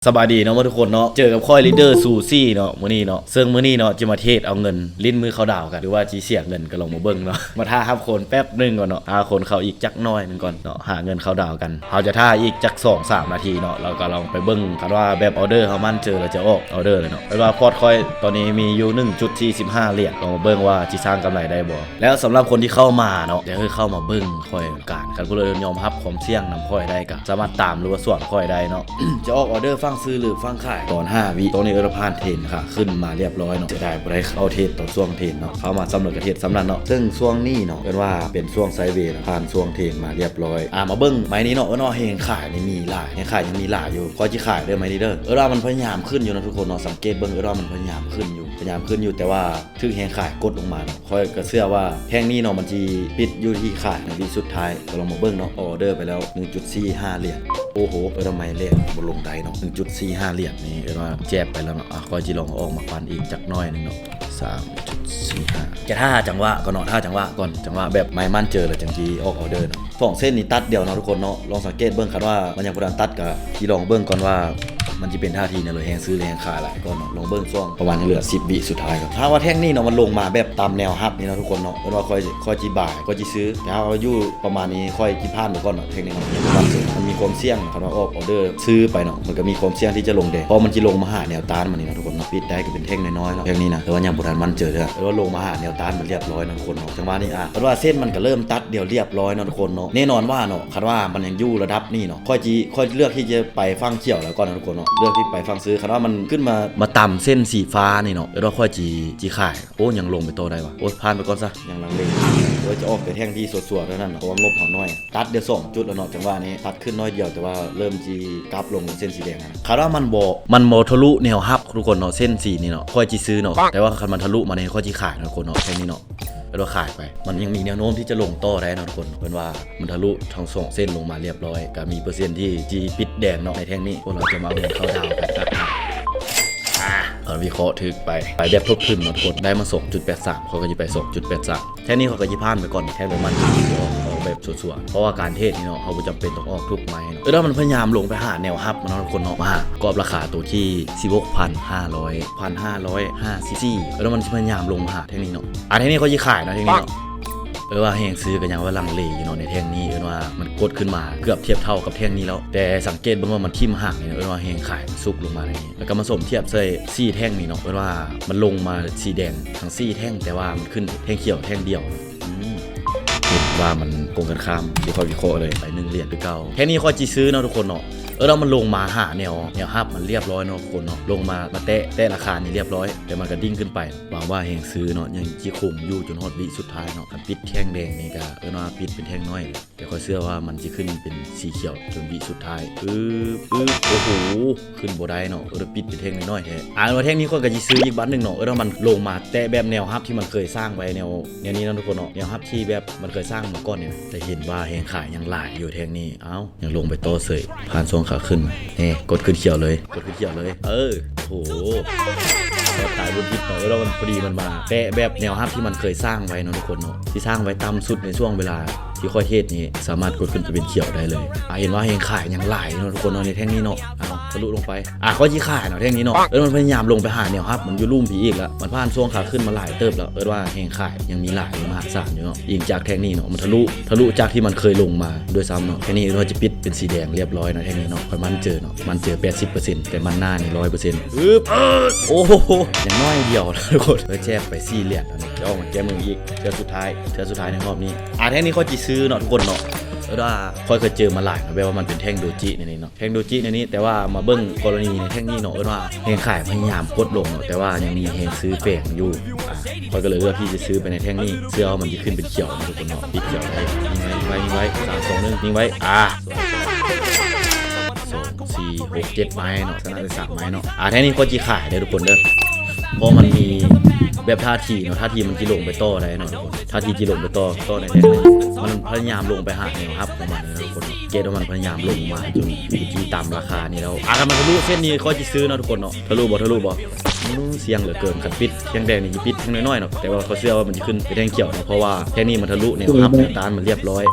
สบายดีเนาะทุกคนเนาะเจอกับค่อยลีดเดอร์ซูซี่เนาะมื้อนี้เนาะซึ่งมื้อนี้เนาะจะมาเทศเอาเงินลิ้นมือเขาดาวกันหรือว่าจีเสียเงินก็ลองมาเบิ่งเนาะมาท่าครับคนแป๊บนึงก่อนเนาะท่าคนเขาอีกจักน้อยนึงก่อนเนาะหาเงินเขาดาวกันเขาจะท่าอีกจัก 2-3 นาทีเนาะเราก็ลองไปเบิ่งกันว่าแบบออเดอร์เขามันเจอแล้วจะออกออเดอร์เลยเนาะเพราะว่าพอร์ตค่อยตอนนี้มีอยู่ 1.45 เหรียญลองมาเบิ่งว่าจะสร้างกำไรได้บ่แล้วสำหรับคนที่เข้ามาเนาะจะเข้ามาเบิ่งค่อยการกันก็เลยยอมรับความเสี่ยงนำค่อยได้ก็สามารถตามหรือว่าส่วนค่อยได้เนาะ จะออกออเดอร์ฟังซื้อหรือฟังขายตอน5 วิตรงนี้ผ่านเทรนค่ะขึ้นมาเรียบร้อยเนาะจะได้บ่ได้เข้าเทรนตอนช่วงเทรนเนาะเข้ามาสำรวจประเทศสำนักเนาะซึ่งช่วงนี้เนาะเป็นว่าเป็นช่วงไซด์เวย์ผ่านช่วงเทรนมาเรียบร้อยมาเบิ่งไม้นี้เนาะเนาะเฮงขายนี่มีหลายเฮงขายยังมีหลายอยู่ก็สิขายเด้อไม้นี้เด้อเรามันพยายามขึ้นอยู่นะทุกคนเนาะสังเกตเบิ่งเรามันพยายามขึ้นอยู่แต่ว่าถึงเฮงขายกดลงมาเนาะค่อยก็เชื่อว่าแท่งนี้เนาะมันสิปิดอยู่ที่ขายในวิสุดท้ายก็ลองมาเบิ่งเนาะออเดอร์ไปแล้ว 1.45 เหรียญโอ้โหทำไมเลขบ่ลงได้เนาะ 1.45 เหรียญนี่ว่าแจบไปแล้วเนาะค่อยจิลองออกมาปันอีกจักหน่อยนึงเนาะ 3.45 จะท่าจังหวะก่อนเนาะท่าจังหวะก่อนจังหวะแบบไม้มั่นเจอแล้วจังจีออกออเดอร์เนาะ2เส้นนี้ตัดเดียวเนาะทุกคนเนาะลองสังเกตเบิ่งครับว่ามันยังบ่ทันตัดก็สิลองเบิ่งก่อนว่ามันจะเป็นท่าทีเนี่ยเลยแฮงซื้อแฮงขายหลายก่อนเนาะลองเบิ่งช่วงประมาณเหลือ10 วิสุดท้ายครับถ้าว่าแท่งนี้เนาะมันลงมาแบบตามแนวฮับนี่เนาะทุกคนเนาะเพราะว่าค่อยจิบ่ายค่อยจิซื้อแต่ถ้าอยู่ประมาณนี้ค่อยจิพลาดไปก่อนเนาะแท่งนี้เนาะมันมีความเสี่ยงครับว่าออกออเดอร์ซื้อไปเนาะมันก็มีความเสี่ยงที่จะลงแดงเพราะมันจะลงมาหาแนวต้านมันนี่เนาะทุกคนเนาะปิดได้ก็เป็นแท่งน้อยๆแล้วแท่งนี้นะแต่ว่ายังบ่ทันมันเจอเลยแล้วลงมาหาแนวต้านมันเรียบร้อยนะทุกคนเนาะจังหวะนี้เพราะว่าเส้นมันก็เริ่มตัดเดี๋ยวเรียบร้อยนะทุกคนเนาะแน่นอนว่าเนาะคันว่ามันยังอยู่ระดับนี้เนาะค่อยเลือกที่จะไปฟังเขียวแล้วก่อนนะทุกคนเนาะเลือกที่ไปฟังซื้อคันว่ามันขึ้นมาต่ำเส้นสีฟ้านี่เนาะแล้วค่อยจีขายโอ้ยังลงไปโตได้วะโอ้ผ่านไปก่อนซะยังลังเลโดยจะออกแต่แท่งที่สวดๆเท่านั้นเพราะว่างบเขาน้อยตัดเดี๋ยว2 จุดแล้วเนาะจังหวะนี้ตัดขึ้นน้อยเดียวแต่ว่าเริ่มจีกลับลงเส้นสีแดงนะคันว่ามันบ่ทะลุแนวฮับทุกคนเนาะเส้นสีนี่เนาะค่อยจีซื้อเนาะแต่ว่าคันมันทะลุมาเนี่ยค่อยจีขายนะทุกคนเนาะแค่นี้เนาะเราขายไปมันยังมีแนวโน้มที่จะลงต่อได้นะทุกคนเป็นว่ามันทะลุทั้ง2 เส้นลงมาเรียบร้อยก็มีเปอร์เซ็นต์ที่จีปิดแดงเนาะในแท่งนี้พวกเราจะมาเอาเงินเข้าดาวกันครับวิเคราะห์ถึกไปแบบทบทึมเนาะทุกคนได้มา 2.83 เขาก็จะไป 2.83 แท่นี้เขาก็จะผ่านไปก่อนแท่แบบมันออกแบบสวยๆเพราะว่าการเทศนี่เนาะเขาจำเป็นต้องออกทุกไม้เนาะแล้วมันพยายามลงไปหาแนวฮับเนาะทุกคนเนาะมากรอบราคาตัวที่ 16,500 แล้วมันพยายามลงมาหาแท่นี้เนาะแท่นี้เขาจะขายเนาะแท่นี้เนาะว่าแหงซื้อกันยังว่าลังเลอยู่เนาะในแท่งนี้ว่ามันกดขึ้นมาเกือบเทียบเท่ากับแท่งนี้แล้วแต่สังเกตเบิ่งว่ามันทิ่มห่างเนี่ยว่าแหงขายมันซุกลงมาในนี้แล้วก็มาสมเทียบใส่4 แท่งนี่เนาะว่ามันลงมาสีแดงทั้ง4 แท่งแต่ว่ามันขึ้นแท่งเขียวแท่งเดียวเห็นว่ามันโกงกันข้ามที่ค่อยวิเคราะห์เลยไป1 เหรียญคือเก่าแค่นี้ค่อยจีซื้อเนาะทุกคนเนาะแล้วมันลงมาหาแนวฮับมันเรียบร้อยเนาะทุกคนเนาะลงมาแตะราคานี่เรียบร้อยแต่มันก็ดิ้งขึ้นไปหวังว่าแหงซื้อเนาะยังจีคุมอยู่จนฮอดวิสุดท้ายเนาะปิดแท่งแดงนี่ก็ว่าปิดเป็นแท่งน้อยแต่ค่อยเชื่อว่ามันจะขึ้นเป็นสีเขียวจนวิสุดท้ายโอ้โหขึ้นบ่ได้เนาะปิดเป็นแท่งน้อยแท้ว่าแท่งนี้ค่อยก็จะซื้ออีกบัตรนึงเนาะแล้วมันลงมาแตะแบบแนวฮับที่มันเคยสร้างไว้แนวนี้เนาะทุกคนเนาะแนวฮับที่แบบมันเคยสร้างมาก่อนเนี่ยแต่เห็นว่าแหงขายยังหลายอยู่แท่งนี้ยังลงไปโตเสยผ่านช่วงขาขึ้นนี่กดขึ้นเขียวเลยโอ้โหตายบนทิศเนาะแล้วมันพอดีมันมาแตะแบบแนวฮับที่มันเคยสร้างไว้เนาะทุกคนเนาะที่สร้างไว้ต่ำสุดในช่วงเวลาที่ค่อยเทศนี้สามารถกดขึ้นไปเป็นเขียวได้เลยเห็นว่าแหงขายยังหลายเนาะทุกคนเนาะในแท่งนี้เนาะทะลุลงไปก็ยี่ขายเนาะแท่งนี้เนาะแล้วมันพยายามลงไปหาแนวฮับมันอยู่ลุ่มผีอีกแล้วมันผ่านช่วงขาขึ้นมาหลายเติบแล้วว่าแหงขายยังมีหลายมหาศาลอยู่เนาะยิงจากแท่งนี้เนาะมันทะลุจากที่มันเคยลงมาด้วยซ้ำเนาะแค่นี้เราจะปิดเป็นสีแดงเรียบร้อยเนาะแท่งนี้เนาะพอมันเจอเนาะมันเจอ 80% แต่มันหน้านี่ 100%โอ้โหอย่างน้อยเดียวทุกคนแจบไป4 เหรียญแล้วเนี่ยจะออกมาแก้มืออีกเทื่อสุดท้ายในรอบนี้แท่งนี้เขาจะซื้อเนาะทุกคนเนาะว่าค่อยเคยเจอมาหลายนะแปลว่ามันเป็นแท่งโดจิในนี้เนาะแท่งโดจิในนี้แต่ว่ามาเบิ้งกรณีในแท่งนี้เนาะว่าแหงขายพยายามกดลงเนาะแต่ว่ายังมีแหงซื้อแฝงอยู่ค่อยก็เลยเลือกที่จะซื้อไปในแท่งนี้เสื้อมันจะขึ้นเป็นเขียวนะทุกคนเนาะปิดเขียวได้นิ่งไว้3 2 1นิ่งไว้2 4 6 7 ไม้เนาะชนะได้3 ไม้เนาะแท่งนี้ก็จีขายได้ทุกคนเด้อเพราะมันมีแบบท่าทีเนาะท่าทีมันจีลงไปต่อได้เนาะท่าทีจีลงไปต่อในแท่งนี้มันพยายามลงไปหาแนวครับของมันนะทุกคนเกตว่ามันพยายามลงมาจนที่ต่ำราคานี่แล้วถ้ามันทะลุเส้นนี้เขาจะซื้อเนาะทุกคนเนาะทะลุบ่เสี่ยงเหลือเกินขัดปิดแท่งแดงนี่ปิดแท่งน้อยๆเนาะแต่ว่าเขาเชื่อว่ามันจะขึ้นไปแท่งเขียวเนาะเพราะว่าแท่งนี้มันทะลุแนวครับแนวต้านมันเรียบร้อย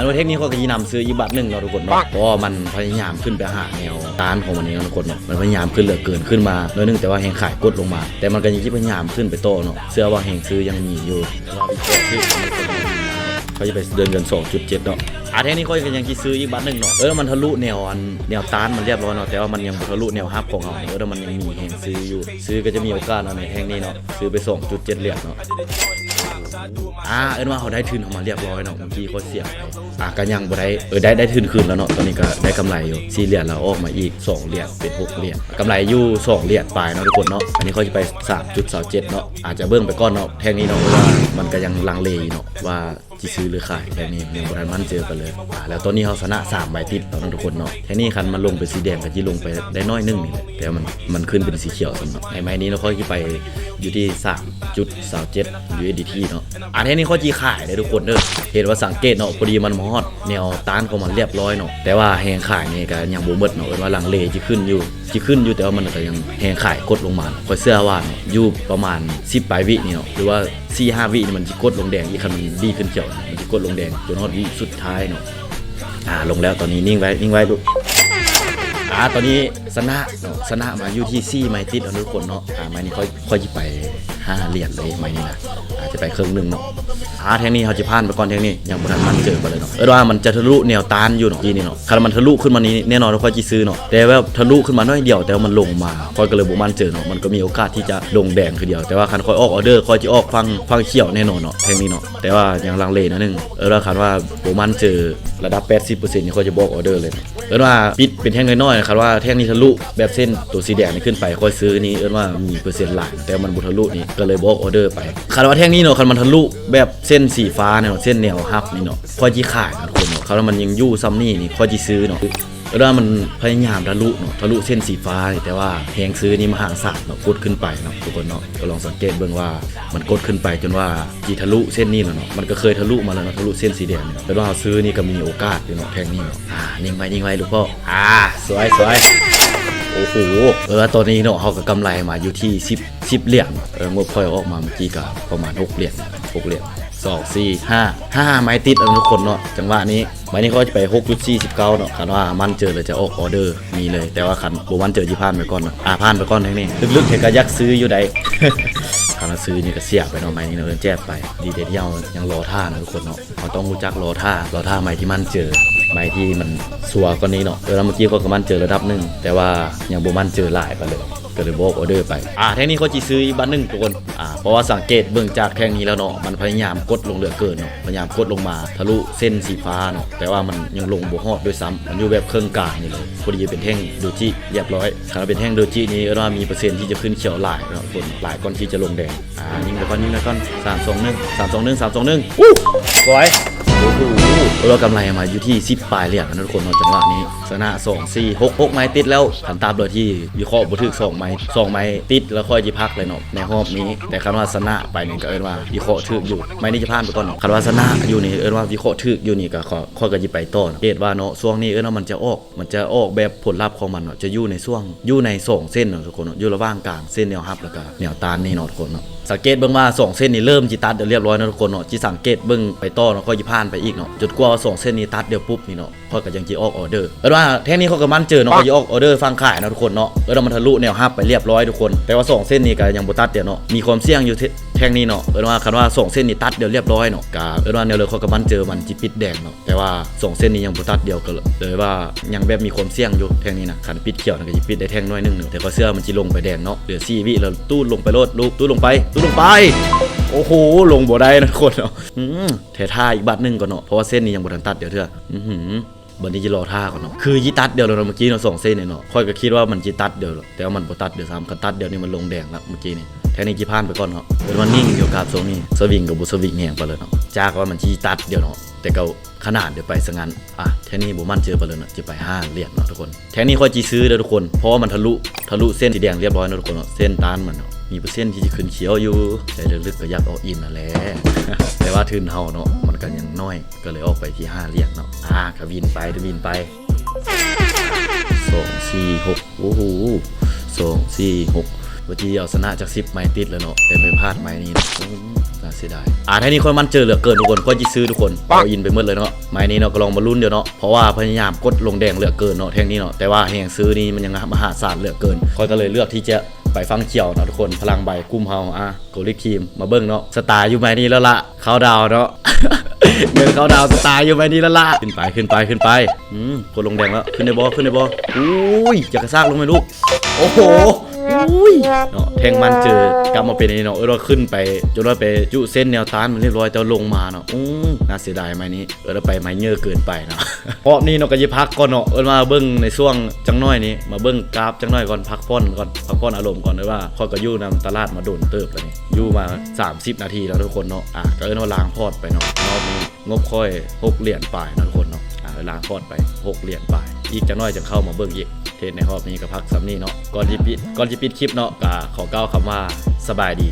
โดยเทคนิคก็ยีนำซื้ออีกบัตรหนึ่งเราทุกคนเนาะเพราะมันพยายามขึ้นไปหาแนวต้านของมันนี้ทุกคนเนาะมันพยายามขึ้นเหลือเกินขึ้นมาโดยนึงแต่ว่าแหงขายกดลงมาแต่มันก็ยังพยายามขึ้นไปโตเนาะเสื้อว่าแหงซื้อยังมีอยู่แต่ว่าวิเคราะห์ที่เขาจะไปเดินเงิน 2.7 เนาะเทคนิคก็ยังคิดซื้ออีกบัตรหนึ่งเนาะมันทะลุแนวต้านมันเรียบร้อยเนาะแต่ว่ามันยังทะลุแนวฮับของเราแต่มันยังมีแหงซื้ออยู่ซื้อก็จะมีโอกาสในแห่งนี้เนาะซื้อไป 2.7 เหรียญเนาะว่าเขาได้ทุนออกมาเรียบร้อยเนาะเมื่อกี้เขาเสียบก็ยังบ่ได้ได้ทุนคืนแล้วเนาะตอนนี้ก็ได้กำไรอยู่4เหรียญแล้วออกมาอีก2เหรียญเป็น6เหรียญกำไรอยู่2เหรียญปลายเนาะทุกคนเนาะอันนี้เขาจะไป 3.27 เนาะอาจจะเบิ่งไปก่อนเนาะแท่งนี้เนาะเพราะว่ามันก็ยังลังเลเนาะว่าจะซื้อหรือขายแท่งนี้ยังบ่ทันมั่นเจอกันเลยแล้วตอนนี้เขาชนะ3ใบติดแล้วทุกคนเนาะแท่งนี้คันมันลงเป็นสีแดงก็จะลงไปได้น้อยนึงนี่แหละแต่มันขึ้นเป็นสีเขียวสำหรับในไม้นี้เราค่อยไปอยู่ที่ 3.27 USDT เนาะแท่งนี้เขาจีขายได้ทุกคนเด้อเห็นว่าสังเกตเนาะพอดีมันมอดแนวต้านของมันเรียบร้อยเนาะแต่ว่าแหงขายนี่ก็ยังบ่หมดเนาะว่าลังเลจะขึ้นอยู่แต่ว่ามันก็ยังแหงขายกดลงมาค่อยเสื้อว่าอยู่ประมาณ10ปลายวินี่เนาะหรือว่า 4-5 วินี่มันจะกดลงแดงอีกคันมันดีขึ้นเขียวมันจะกดลงแดงจนฮอดวิสุดท้ายเนาะลงแล้วตอนนี้นิ่งไว้ดูตอนนี้สนะมาอยู่ที่4ไม้ติดทุกคนเนาะไม้นี้ค่อยจะไป5เหรียญเลยไม้นี้นะอาจจะไปครึ่งนึงเนาะแท่งนี้เขาจะผ่านไปก่อนแท่งนี้ยังบ่ทันมันเจอไปเลยเนาะว่ามันจะทะลุแนวต้านอยู่เนาะนี่เนาะคันมันทะลุขึ้นมานี้แน่นอนเราค่อยจะซื้อเนาะแต่ว่าทะลุขึ้นมาน้อยเดียวแต่ว่ามันลงมาค่อยก็เลยบ่มันเจอเนาะมันก็มีโอกาสที่จะลงแดงคือเดียวแต่ว่าคันค่อยออกออเดอร์ค่อยจะออกฟังเขียวแน่นอนเนาะแท่งนี้เนาะแต่ว่ายังลังเลนะนึงว่าคันว่าบ่มันเจอระดับ 80% นี่ค่อยจะบอกออเดอร์เลยว่าปิดเป็นแท่งน้อยๆนะครับว่าแท่งนี้ทะลุแบบเส้นตัวสีแดงนี่ขึ้นไปค่อยซื้อนี้ว่ามีเปอร์เซ็นต์หลายแต่มันบ่ทะลุนี่ก็เลยบอกออเดอร์ไปคันว่าแท่งนี้เนาะคันมันทะลุแบบเส้นสีฟ้าเนาะเส้นแนวฮับนี่เนาะค่อยสิขายนะทุกคนเนาะคันว่ามันยังอยู่ซ้ำนี่ค่อยสิซื้อเนาะว่ามันพยายามทะลุเนาะทะลุเส้นสีฟ้าแต่ว่าแหงซื้อนี่มหาศาลเนาะกดขึ้นไปเนาะทุกคนเนาะก็ลองสังเกตเบิ่งว่ามันกดขึ้นไปจนว่าจีทะลุเส้นนี้เนาะมันก็เคยทะลุมาแล้วเนาะทะลุเส้นสีแดงแต่ว่าซื้อนี่ก็มีโอกาสอยู่เนาะแทงนี่เนาะนิ่งไว้ลูกพ่อสวยโอ้โหตอนนี้เนาะเขาก็กำไรมาอยู่ที่10เหรียญงบค่อยออกมาเมื่อกี้ก็ประมาณ6เหรียญ2 4 5ไม้ติดทุกคนเนาะจังหวะนี้ไม้นี้เขาจะไป 6.49 เนาะคันว่ามันเจอเลยจะออกออเดอร์มีเลยแต่ว่าคันบ่มันเจอที่ผ่านไปก่อนเนาะผ่านไปก่อนทั้งนี้ลึกๆเห็นก็ยักซื้ออยู่ใดถ้ามาซื้อนี่ก็เสียไปเนาะไม้นี้เนาะแจ๊บไปดีเด็ดยังรอท่านะทุกคนเนาะเขาต้องรู้จักรอท่าไม้ที่มันเจอไม้ที่มันสัวกว่านี้เนาะแล้วเมื่อกี้ก็มันเจอระดับนึงแต่ว่ายังบ่มันเจอหลายไปเลยก็เลยบอกออเดอร์ไปแท่งนี้เขาจีซื้ออีกบัตรนึงทุกคนเพราะว่าสังเกตเบื้องจากแท่งนี้แล้วเนาะมันพยายามกดลงเหลือเกินเนาะพยายามกดลงมาทะลุเส้นสีฟ้าเนาะแต่ว่ามันยังลงบ่ฮอดด้วยซ้ำมันอยู่แบบเครื่องกลางนี่เลยพอดีเป็นแท่งโดจิเรียบร้อยถ้าเป็นแท่งโดจินี้ว่ามีเปอร์เซ็นต์ที่จะขึ้นเขียวหลายเนาะคนหลายก่อนที่จะลงแดงยิงไปก่อน3-2-1สวยโอ้โหเรากำไรมาอยู่ที่10ปลายเหรียญนะทุกคนเนาะจังหวะนี้ชนะ2-4-6ไม้ติดแล้วขันตามโดยที่วิเคราะห์บ่ถึก2ไม้ติดแล้วค่อยสิพักเลยเนาะในรอบนี้แต่คันว่าชนะไปนี่ก็ว่าวิเคราะห์ถึกอยู่ไม้นี้จะผ่านไปก่อนเนาะคันว่าชนะอยู่นี่ว่าวิเคราะห์ถึกอยู่นี่ก็ค่อยก็สิไปต่อเฮ็ดว่าเนาะช่วงนี้ว่ามันจะออกแบบผลลัพธ์ของมันเนาะจะอยู่ในช่วงอยู่ใน2เส้นเนาะทุกคนเนาะอยู่ระหว่างกลางเส้นแนวรับแล้วก็แนวต้านนี่เนาะทุกคนเนาะสังเกตเบิ่งว่า2เส้นนี้เริ่มจิตัดเรียบร้อยนะทุกคนเนาะจิสังเกตเบิ่งไปต่อเนาะก็สิผ่านไปอีกเนาะจนกว่า2เส้นนี้ตัดเดี๋ยวปุ๊บนี่เนาะค่อยก็ยังสิออกออเดอร์ว่าแท่งนี้เขาก็มั่นเจอเนาะก็สิออกออเดอร์ฟังขายนะทุกคนเนาะมันทะลุแนวรับไปเรียบร้อยทุกคนแต่ว่า2เส้นนี้ก็ยังบ่ตัดเดี๋ยวเนาะมีความเสี่ยงอยู่แท่งนี้เนาะว่าคันว่า2เส้นนี้ตัดเดี๋ยวเรียบร้อยเนาะก็ว่าแนวเลยเขาก็มั่นเจอมันจิปิดแดงเนาะแต่ว่า2เส้นนี้ยังบ่ตัดเดียวก็เลยว่ายังแบบมีความเสี่ยงอยู่แท่งนี้นะคันปิดเขียวก็สิปิดได้แท่งน้อยนึงแต่ก็เสื้อมันสิลงไปแดงเนาะเหลือ4วิแล้วตู้ลงไปโลดลูกตู้ลงไปโอ้โหลงบ่ได้นะทุกคนเนาะแท้ท่าอีกบัตรนึงก่อนเนาะเพราะว่าเส้นนี้ยังบ่ทันตัดเดี๋ยวเถอะบัดนี้จะรอท่าก่อนเนาะคือยีตัดเดียวเราเมื่อกี้เนาะ2เส้นเนาะค่อยก็คิดว่ามันจีตัดเดียวแต่ว่ามันบ่ตัดเดี๋ยว3คันตัดเดี๋ยวนี้มันลงแดงแล้วเมื่อกี้นี่แท่นี้จีผ่านไปก่อนเนาะเป็นว่านิ่งเกี่ยวกับโซนี่สวิงกับบ่สวิงแหงไปเลยเนาะจากว่ามันจีตัดเดียวเนาะแต่ก็ขนาดเดี๋ยวไปซะงั้นแท่นี้บ่มั่นเจอไปเลยเนาะจะไป5เหรียญเนาะทุกคนแท่นี้ค่อยจีซื้อเด้อทุกคนเพราะว่ามันทะลุเส้นสีแดงเรียบร้อยเนาะทุกคนเนาะเส้นต้านมันเนาะมีเปอร์เซ็นต์ที่จะขึ้นเขียวอยู่ใจลึกๆก็อยากเอาอินนั่นแหละ แต่ว่าทุนเฮาเนาะมันก็ยังน้อยก็เลยออกไปที่5เหรียญเนาะก็วินไป2-4-6โอ้โห2-4-6วันที่เอาชนะจาก10ไม้ติดแล้วเนาะแต่ไปพลาดไม้นี้ น่าเสียดายถ้านี้ค่อยมันเจอเหลือเกินทุกคนค่อยจะซื้อทุกคนเอาอินไปหมดเลยเนาะไม้นี้เนาะก็ลองมาลุ้นเดี๋ยวเนาะเพราะว่าพยายามกดลงแดงเหลือเกินเนาะแท่งนี้เนาะแต่ว่าแห่งซื้อนี้มันยังมหาศาลเหลือเกินค่อยก็เลยเลือกที่จะไปฟังเขียวเนาะทุกคนพลังใบกุ้มเฮาโกลิกทีมมาเบิ้งเนาะสตาร์อยู่ไม้นี้แล้วล่ะเขาดาวเนาะ เงินเขาดาวสตาร์อยู่ไม้นี้แล้วล่ะขึ้นไปกดลงแดงแล้วขึ้นในบออุ้ยจะกระซากลงไหมลูกโอ้โหอุ้ยเนาะแทงมันเจอกลับมาเป็นนี่เนาะเราขึ้นไปจนเราไปจุเส้นแนวต้านมันเรียบร้อยแต่ลงมาเนาะน่าเสียดายไม้นี้เราไปไม้เยอะเกินไปเนาะ เพราะนี่เนาะก็จะพักก่อนเนาะมาเบิ้งในช่วงจังน้อยนี้มาเบิ้งกราฟจังน้อยก่อนพักผ่อนอารมณ์ก่อนเลยว่าค่อยก็ยู่นำตลาดมาโดนเติบแล้วนี่ยู่มา30 นาทีแล้วทุกคนเนาะก็เนาะล้างพอดไปเนาะรอบนี้งบค่อย6 เหรียญปลายนะทุกคนเนาะล้างพอดไป6 เหรียญปลายอีกจังน้อยจะเข้ามาเบิ้งอีกเทศในรอบนี้ก็พักซ้ำนี่เนาะก่อนที่ปิดคลิปเนาะก็ขอก้าวคำว่าสบายดี